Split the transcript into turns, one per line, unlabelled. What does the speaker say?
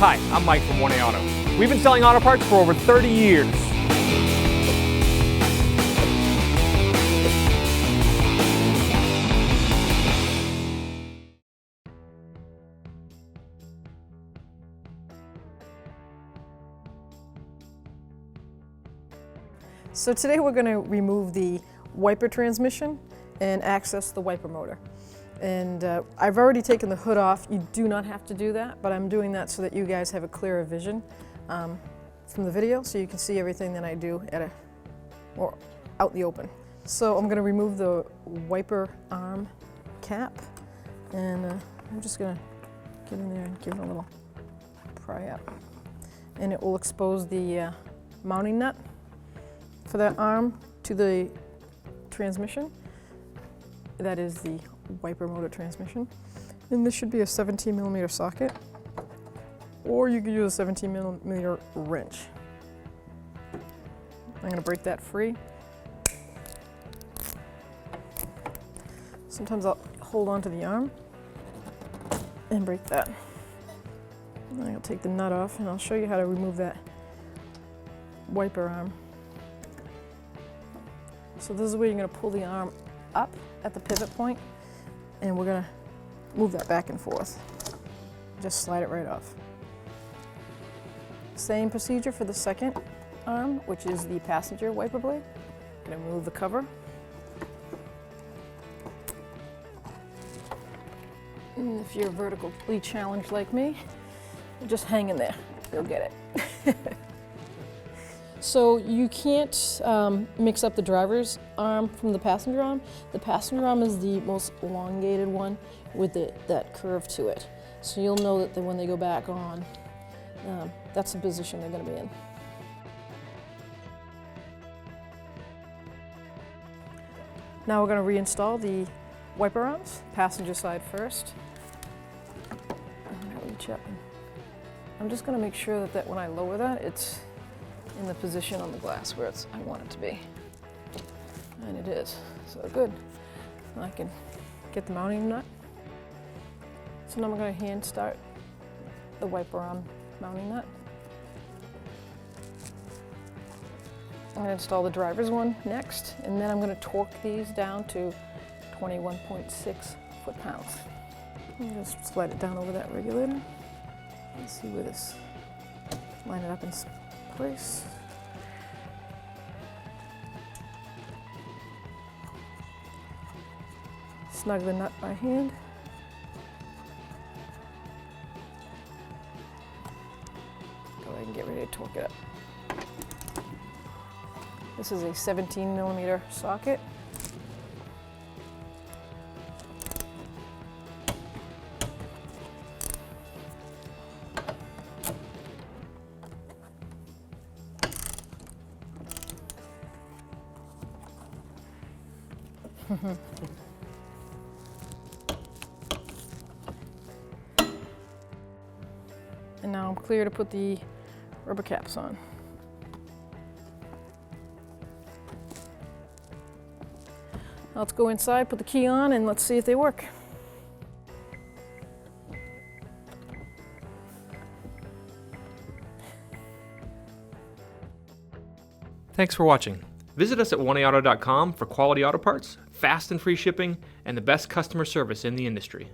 Hi, I'm Mike from 1A Auto. We've been selling auto parts for over 30 years.
So today we're going to remove the wiper transmission and access the wiper motor. And I've already taken the hood off. You do not have to do that, but I'm doing that so that you guys have a clearer vision from the video, so you can see everything that I do or out in the open. So I'm going to remove the wiper arm cap, and I'm just going to get in there and give it a little pry up. And it will expose the mounting nut for that arm to the transmission. That is the wiper motor transmission. And this should be a 17mm socket, or you could use a 17mm wrench. I'm going to break that free. Sometimes I'll hold on to the arm and break that. And I'll take the nut off, and I'll show you how to remove that wiper arm. So this is where you're going to pull the arm up at the pivot point, and we're going to move that back and forth. Just slide it right off. Same procedure for the second arm, which is the passenger wiper blade. I'm going to remove the cover. And if you're vertically challenged like me, just hang in there. You'll get it. So you can't mix up the driver's arm from the passenger arm. The passenger arm is the most elongated one with that curve to it. So you'll know that when they go back on, that's the position they're going to be in. Now we're going to reinstall the wiper arms, passenger side first. I'm going to reach up. I'm just going to make sure that when I lower that, it's in the position on the glass where I want it to be. And it is. So good. I can get the mounting nut. So now I'm going to hand start the wiper arm mounting nut. I'm going to install the driver's one next, and then I'm going to torque these down to 21.6 foot-pounds. Just slide it down over that regulator. Let's see where this, line it up in place. Snug the nut by hand. Go ahead and get ready to torque it up. This is a 17mm socket. And now I'm clear to put the rubber caps on. Now let's go inside, put the key on, and let's see if they work.
Thanks for watching. Visit us at 1AAuto.com for quality auto parts, fast and free shipping, and the best customer service in the industry.